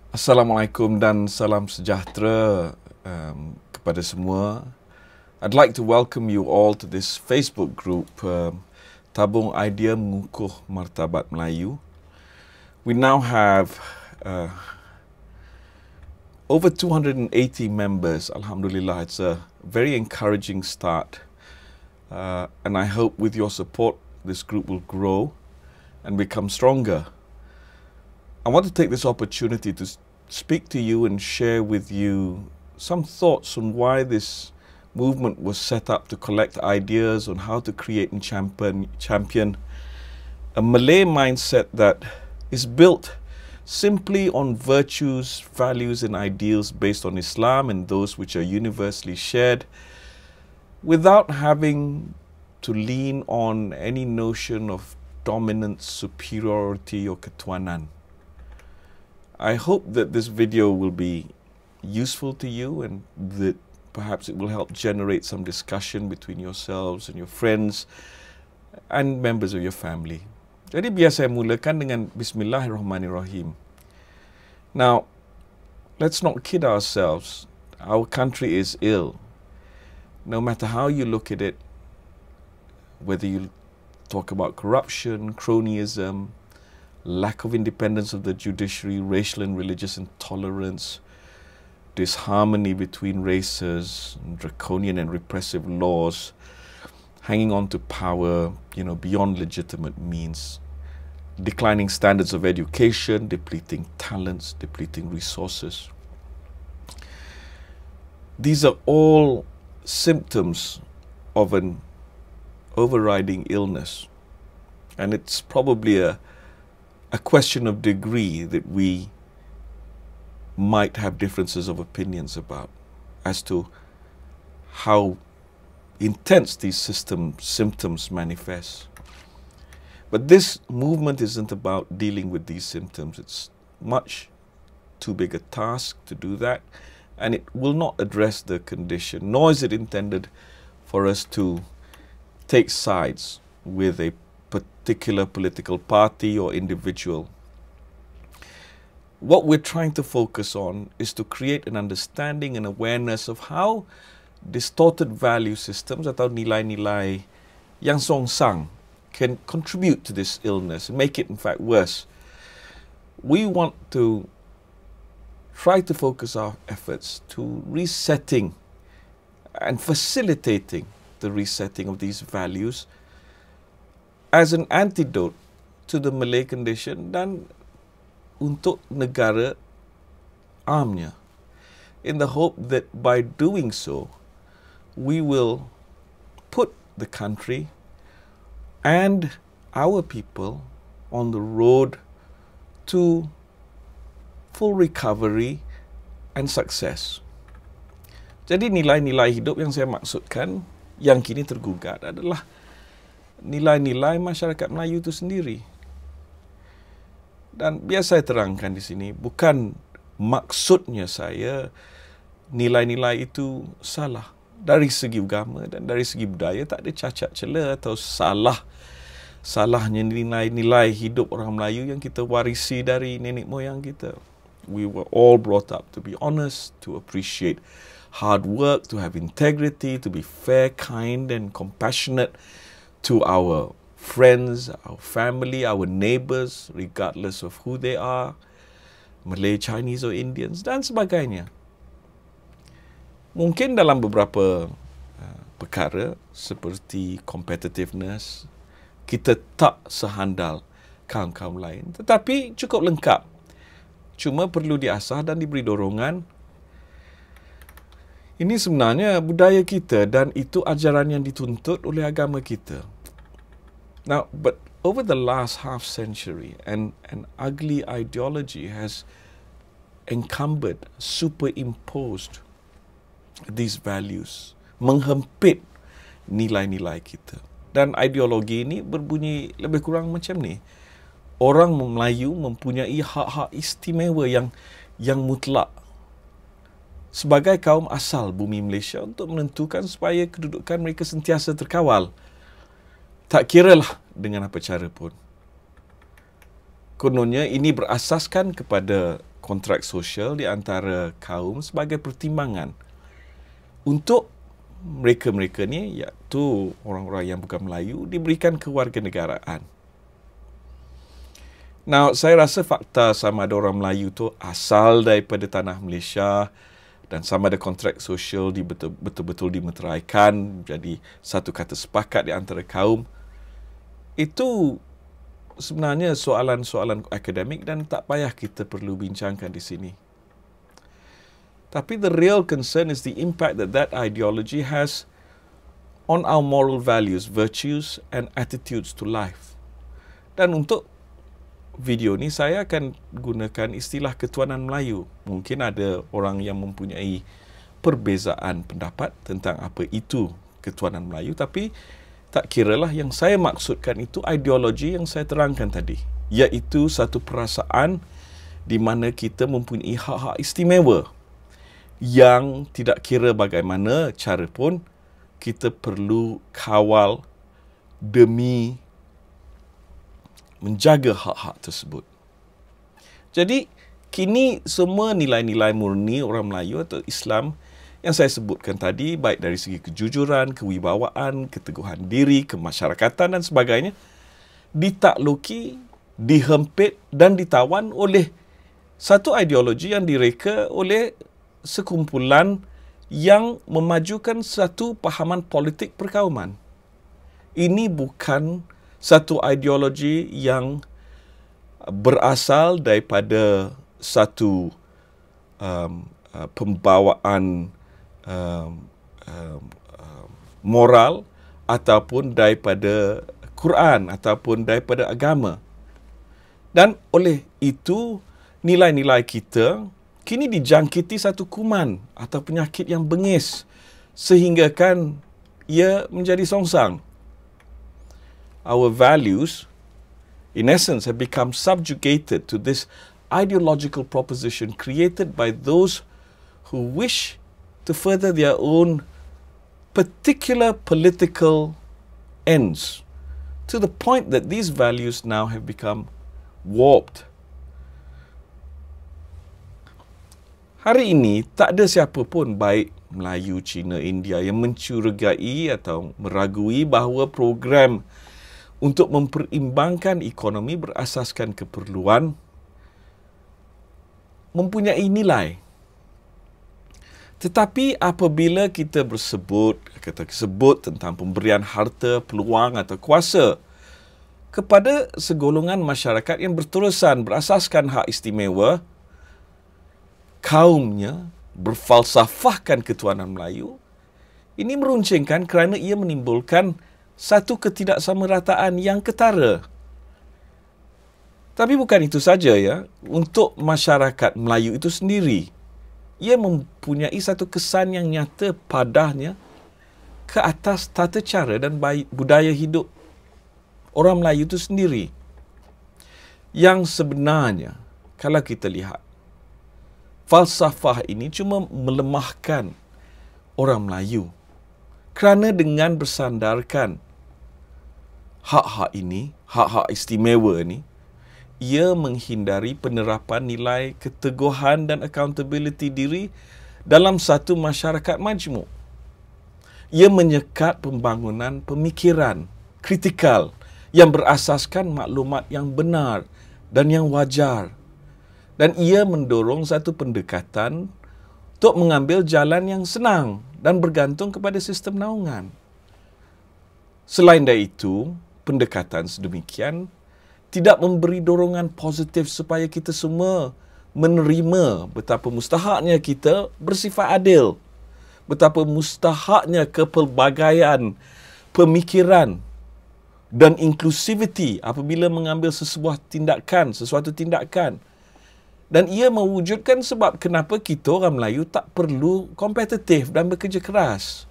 Assalamualaikum dan salam sejahtera kepada semua. I'd like to welcome you all to this Facebook group, Tabung Idea Mengukuh Martabat Melayu. We now have over 280 members. Alhamdulillah, it's a very encouraging start. And I hope with your support, this group will grow and become stronger. I want to take this opportunity to speak to you and share with you some thoughts on why this movement was set up to collect ideas on how to create and champion a Malay mindset that is built simply on virtues, values and ideals based on Islam and those which are universally shared, without having to lean on any notion of dominance, superiority or Ketuanan. I hope that this video will be useful to you and that perhaps it will help generate some discussion between yourselves and your friends and members of your family. Jadi biar saya mulakan dengan Bismillahirrahmanirrahim. Now, let's not kid ourselves. Our country is ill. No matter how you look at it, whether you talk about corruption, cronyism, lack of independence of the judiciary, racial and religious intolerance, disharmony between races, draconian and repressive laws, hanging on to power, beyond legitimate means, declining standards of education, depleting talents, depleting resources. These are all symptoms of an overriding illness, and it's probably a question of degree that we might have differences of opinions about as to how intense these symptoms manifest. But this movement isn't about dealing with these symptoms. It's much too big a task to do that, and it will not address the condition, nor is it intended for us to take sides with a particular political party or individual. What we're trying to focus on is to create an understanding and awareness of how distorted value systems atau nilai-nilai yang songsang can contribute to this illness and make it in fact worse. We want to try to focus our efforts to resetting and facilitating the resetting of these values as an antidote to the Malay condition dan untuk negara amnya, in the hope that by doing so, we will put the country and our people on the road to full recovery and success. Jadi nilai-nilai hidup yang saya maksudkan yang kini tergugat adalah nilai-nilai masyarakat Melayu itu sendiri. Dan biar saya terangkan di sini, bukan maksudnya saya nilai-nilai itu salah. Dari segi agama dan dari segi budaya tak ada cacat cela atau salahnya nilai-nilai hidup orang Melayu yang kita warisi dari nenek moyang kita. We were all brought up to be honest, to appreciate hard work, to have integrity, to be fair, kind and compassionate to our friends, our family, our neighbors, regardless of who they are, Malay, Chinese or Indians dan sebagainya. Mungkin dalam beberapa perkara seperti competitiveness, kita tak sehandal kaum-kaum lain, tetapi cukup lengkap. Cuma perlu diasah dan diberi dorongan. Ini sebenarnya budaya kita dan itu ajaran yang dituntut oleh agama kita. Now, but over the last half century, an ugly ideology has encumbered, superimposed these values, menghempit nilai-nilai kita. Dan ideologi ini berbunyi lebih kurang macam ni. Orang Melayu mempunyai hak-hak istimewa yang mutlak sebagai kaum asal bumi Malaysia untuk menentukan supaya kedudukan mereka sentiasa terkawal. Tak kiralah dengan apa cara pun. Kononnya ini berasaskan kepada kontrak sosial di antara kaum sebagai pertimbangan untuk mereka-mereka ni, iaitu orang-orang yang bukan Melayu, diberikan kewarganegaraan. Now, saya rasa fakta sama ada orang Melayu tu asal daripada tanah Malaysia dan sama ada kontrak sosial betul-betul dimeteraikan jadi satu kata sepakat di antara kaum, itu sebenarnya soalan-soalan akademik dan tak payah kita perlu bincangkan di sini. Tapi the real concern is the impact that that ideology has on our moral values, virtues and attitudes to life. Dan untuk video ni saya akan gunakan istilah Ketuanan Melayu. Mungkin ada orang yang mempunyai perbezaan pendapat tentang apa itu Ketuanan Melayu, tapi tak kiralah, yang saya maksudkan itu ideologi yang saya terangkan tadi, iaitu satu perasaan di mana kita mempunyai hak-hak istimewa yang tidak kira bagaimana cara pun kita perlu kawal demi menjaga hak-hak tersebut. Jadi, kini semua nilai-nilai murni orang Melayu atau Islam yang saya sebutkan tadi, baik dari segi kejujuran, kewibawaan, keteguhan diri, kemasyarakatan dan sebagainya, ditakluki, dihempit dan ditawan oleh satu ideologi yang direka oleh sekumpulan yang memajukan satu pahaman politik perkauman. Ini bukan satu ideologi yang berasal daripada satu pembawaan moral ataupun daripada Quran ataupun daripada agama. Dan oleh itu, nilai-nilai kita kini dijangkiti satu kuman atau penyakit yang bengis sehingga kan ia menjadi songsang. Our values, in essence, have become subjugated to this ideological proposition created by those who wish to further their own particular political ends, to the point that these values now have become warped. Hari ini, tak ada siapa pun, baik Melayu, Cina, India, yang mencurigai atau meragui bahawa program untuk memperimbangkan ekonomi berasaskan keperluan mempunyai nilai. Tetapi apabila kita sebut tentang pemberian harta, peluang atau kuasa kepada segolongan masyarakat yang berterusan berasaskan hak istimewa, kaumnya berfalsafahkan Ketuanan Melayu, ini meruncingkan kerana ia menimbulkan satu ketidaksamarataan yang ketara. Tapi bukan itu saja ya, untuk masyarakat Melayu itu sendiri, ia mempunyai satu kesan yang nyata padanya ke atas tata cara dan budaya hidup orang Melayu itu sendiri. Yang sebenarnya, kalau kita lihat, falsafah ini cuma melemahkan orang Melayu kerana dengan bersandarkan hak-hak ini, hak-hak istimewa ini, ia menghindari penerapan nilai keteguhan dan accountability diri dalam satu masyarakat majmuk. Ia menyekat pembangunan pemikiran kritikal yang berasaskan maklumat yang benar dan yang wajar. Dan ia mendorong satu pendekatan untuk mengambil jalan yang senang dan bergantung kepada sistem naungan. Selain dari itu, pendekatan sedemikian tidak memberi dorongan positif supaya kita semua menerima betapa mustahaknya kita bersifat adil, betapa mustahaknya kepelbagaian pemikiran dan inklusiviti apabila mengambil sesuatu tindakan. Dan ia mewujudkan sebab kenapa kita orang Melayu tak perlu kompetitif dan bekerja keras.